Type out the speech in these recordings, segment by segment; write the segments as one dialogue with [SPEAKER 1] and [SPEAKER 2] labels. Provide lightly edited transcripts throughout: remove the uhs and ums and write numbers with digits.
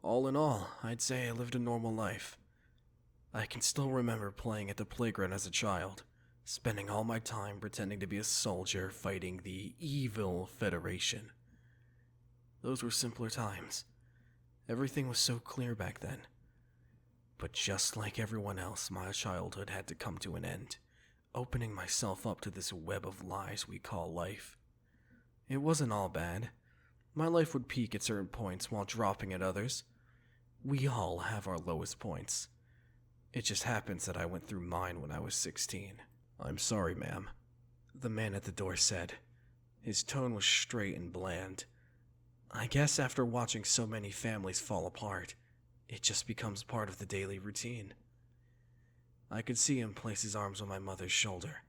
[SPEAKER 1] All in all, I'd say I lived a normal life. I can still remember playing at the playground as a child, spending all my time pretending to be a soldier fighting the evil Federation. Those were simpler times. Everything was so clear back then. But just like everyone else, my childhood had to come to an end, opening myself up to this web of lies we call life. It wasn't all bad. My life would peak at certain points while dropping at others. We all have our lowest points. It just happens that I went through mine when I was 16. "I'm sorry, ma'am," the man at the door said. His tone was straight and bland. I guess after watching so many families fall apart, it just becomes part of the daily routine. I could see him place his arms on my mother's shoulder,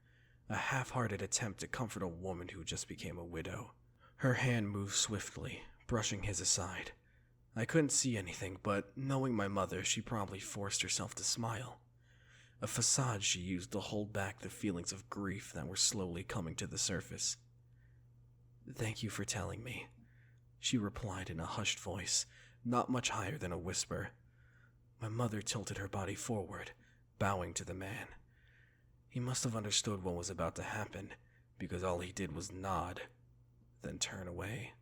[SPEAKER 1] a half-hearted attempt to comfort a woman who just became a widow. Her hand moved swiftly, brushing his aside. I couldn't see anything, but knowing my mother, she probably forced herself to smile. A facade she used to hold back the feelings of grief that were slowly coming to the surface. "Thank you for telling me," she replied in a hushed voice, not much higher than a whisper. My mother tilted her body forward, bowing to the man. He must have understood what was about to happen, because all he did was nod, then turn away.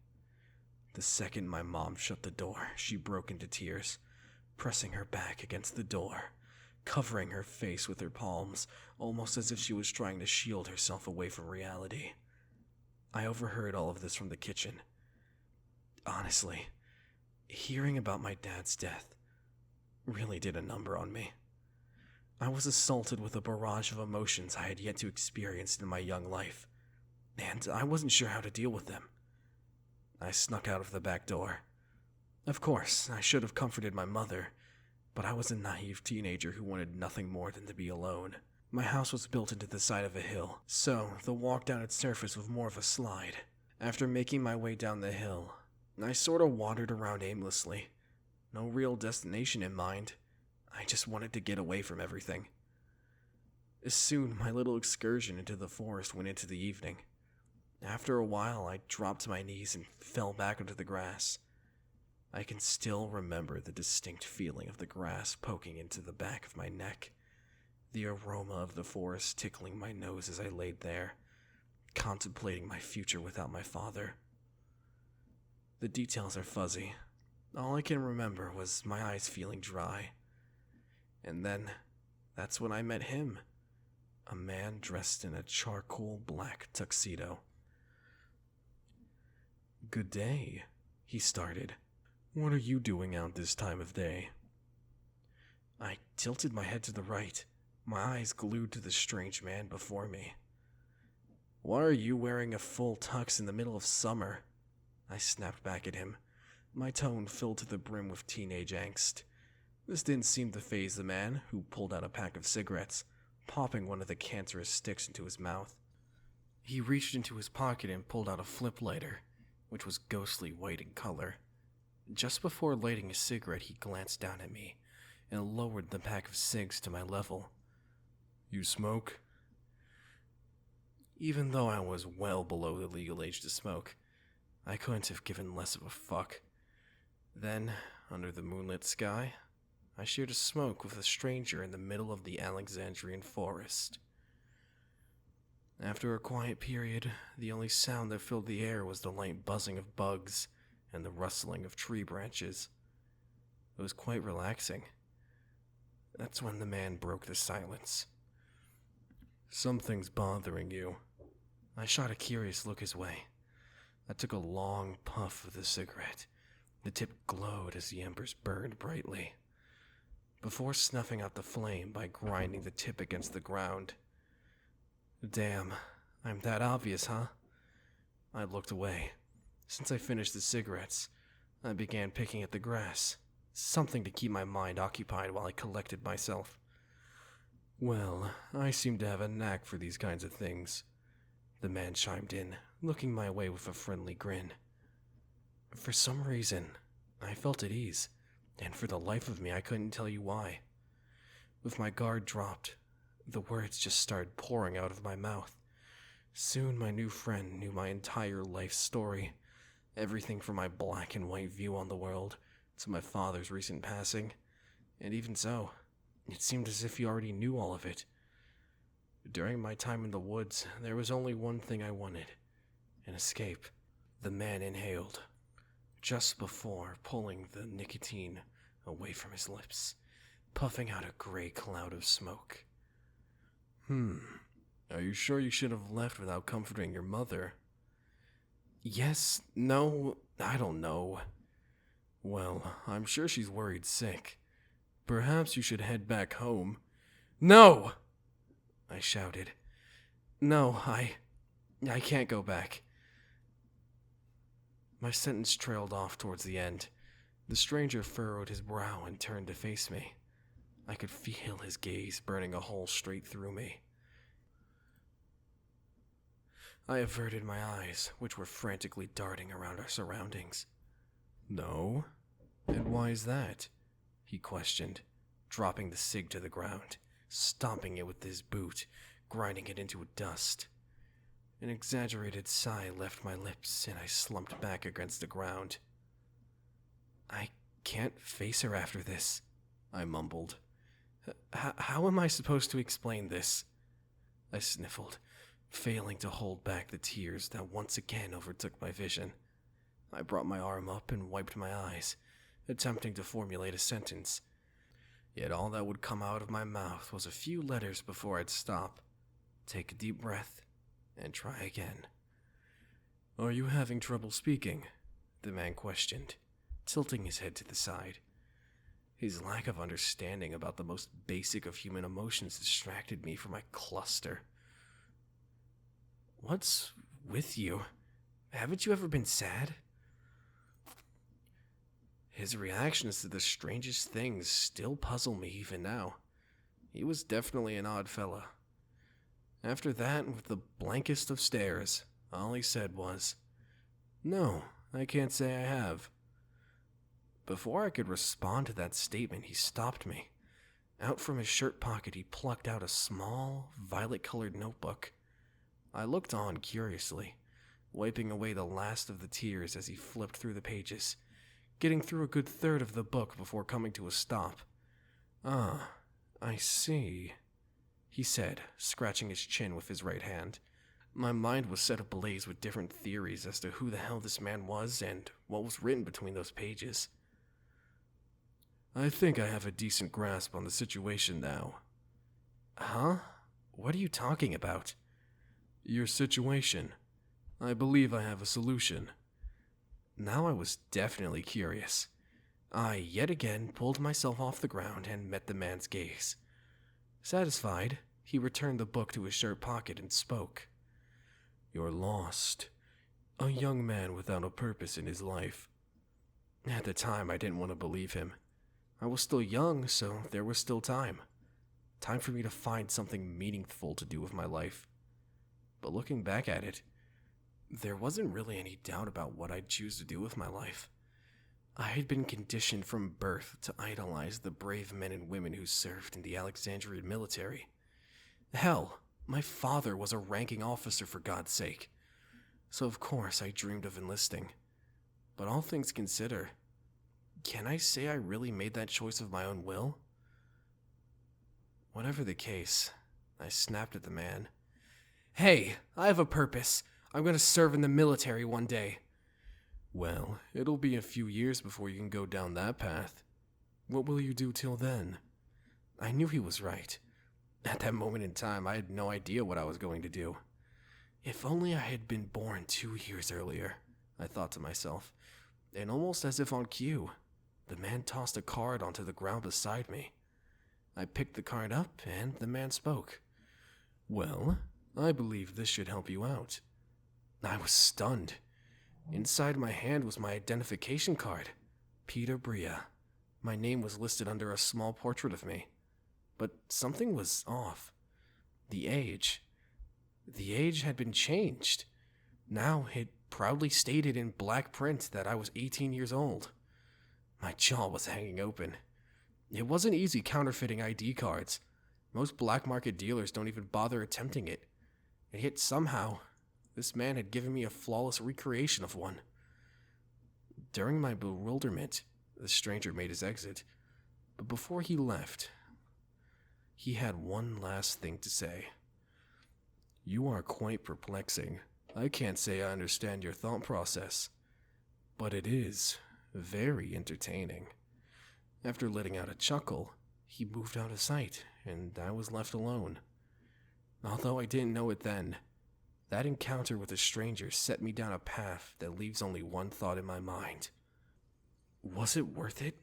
[SPEAKER 1] The second my mom shut the door, she broke into tears, pressing her back against the door, covering her face with her palms, almost as if she was trying to shield herself away from reality. I overheard all of this from the kitchen. Honestly, hearing about my dad's death really did a number on me. I was assaulted with a barrage of emotions I had yet to experience in my young life, and I wasn't sure how to deal with them. I snuck out of the back door. Of course, I should have comforted my mother, but I was a naive teenager who wanted nothing more than to be alone. My house was built into the side of a hill, so the walk down its surface was more of a slide. After making my way down the hill, I sort of wandered around aimlessly. No real destination in mind. I just wanted to get away from everything. Soon, my little excursion into the forest went into the evening. After a while, I dropped to my knees and fell back onto the grass. I can still remember the distinct feeling of the grass poking into the back of my neck, the aroma of the forest tickling my nose as I laid there, contemplating my future without my father. The details are fuzzy. All I can remember was my eyes feeling dry. And then, that's when I met him. A man dressed in a charcoal black tuxedo. "Good day," he started. "What are you doing out this time of day?" I tilted my head to the right, my eyes glued to the strange man before me. "Why are you wearing a full tux in the middle of summer?" I snapped back at him, my tone filled to the brim with teenage angst. This didn't seem to faze the man, who pulled out a pack of cigarettes, popping one of the cancerous sticks into his mouth. He reached into his pocket and pulled out a flip lighter, which was ghostly white in color. Just before lighting a cigarette, he glanced down at me and lowered the pack of cigs to my level. "You smoke?" Even though I was well below the legal age to smoke, I couldn't have given less of a fuck. Then, under the moonlit sky, I shared a smoke with a stranger in the middle of the Alexandrian forest. After a quiet period, the only sound that filled the air was the light buzzing of bugs and the rustling of tree branches. It was quite relaxing. That's when the man broke the silence. "Something's bothering you." I shot a curious look his way. I took a long puff of the cigarette. The tip glowed as the embers burned brightly, before snuffing out the flame by grinding the tip against the ground. "Damn, I'm that obvious, huh?" I looked away. Since I finished the cigarettes, I began picking at the grass, something to keep my mind occupied while I collected myself. "Well, I seem to have a knack for these kinds of things," the man chimed in, looking my way with a friendly grin. For some reason, I felt at ease, and for the life of me I couldn't tell you why. With my guard dropped, the words just started pouring out of my mouth. Soon my new friend knew my entire life story, everything from my black and white view on the world to my father's recent passing, and even so, it seemed as if he already knew all of it. During my time in the woods, there was only one thing I wanted: an escape. The man inhaled, just before pulling the nicotine away from his lips, puffing out a gray cloud of smoke. Are you sure you should have left without comforting your mother? Yes, no, I don't know. Well, I'm sure she's worried sick. Perhaps you should head back home. No! I shouted. No, I can't go back. My sentence trailed off towards the end. The stranger furrowed his brow and turned to face me. I could feel his gaze burning a hole straight through me. I averted my eyes, which were frantically darting around our surroundings. No? And why is that? He questioned, dropping the cig to the ground, stomping it with his boot, grinding it into dust. An exaggerated sigh left my lips, and I slumped back against the ground. I can't face her after this, I mumbled. How am I supposed to explain this? I sniffled, failing to hold back the tears that once again overtook my vision. I brought my arm up and wiped my eyes, attempting to formulate a sentence. Yet all that would come out of my mouth was a few letters before I'd stop, take a deep breath, and try again. Are you having trouble speaking? The man questioned, tilting his head to the side. His lack of understanding about the most basic of human emotions distracted me from my cluster. What's with you? Haven't you ever been sad? His reactions to the strangest things still puzzle me even now. He was definitely an odd fella. After that, with the blankest of stares, all he said was, "No, I can't say I have." Before I could respond to that statement, he stopped me. Out from his shirt pocket, he plucked out a small, violet-colored notebook. I looked on curiously, wiping away the last of the tears as he flipped through the pages, getting through a good third of the book before coming to a stop. "Ah, I see," he said, scratching his chin with his right hand. My mind was set ablaze with different theories as to who the hell this man was and what was written between those pages. I think I have a decent grasp on the situation now. Huh? What are you talking about? Your situation. I believe I have a solution. Now I was definitely curious. I yet again pulled myself off the ground and met the man's gaze. Satisfied, he returned the book to his shirt pocket and spoke. You're lost. A young man without a purpose in his life. At the time, I didn't want to believe him. I was still young, so there was still time. Time for me to find something meaningful to do with my life. But looking back at it, there wasn't really any doubt about what I'd choose to do with my life. I had been conditioned from birth to idolize the brave men and women who served in the Alexandrian military. Hell, my father was a ranking officer, for God's sake. So of course I dreamed of enlisting. But all things considered, can I say I really made that choice of my own will? Whatever the case, I snapped at the man. Hey, I have a purpose. I'm going to serve in the military one day. Well, it'll be a few years before you can go down that path. What will you do till then? I knew he was right. At that moment in time, I had no idea what I was going to do. If only I had been born 2 years earlier, I thought to myself. And almost as if on cue, the man tossed a card onto the ground beside me. I picked the card up, and the man spoke. Well, I believe this should help you out. I was stunned. Inside my hand was my identification card, Peter Bria. My name was listed under a small portrait of me. But something was off. The age had been changed. Now it proudly stated in black print that I was 18 years old. My jaw was hanging open. It wasn't easy counterfeiting ID cards. Most black market dealers don't even bother attempting it. And yet somehow, this man had given me a flawless recreation of one. During my bewilderment, the stranger made his exit, but before he left, he had one last thing to say. "You are quite perplexing. I can't say I understand your thought process, but it is very entertaining." After letting out a chuckle, he moved out of sight, and I was left alone. Although I didn't know it then, that encounter with a stranger set me down a path that leaves only one thought in my mind. Was it worth it?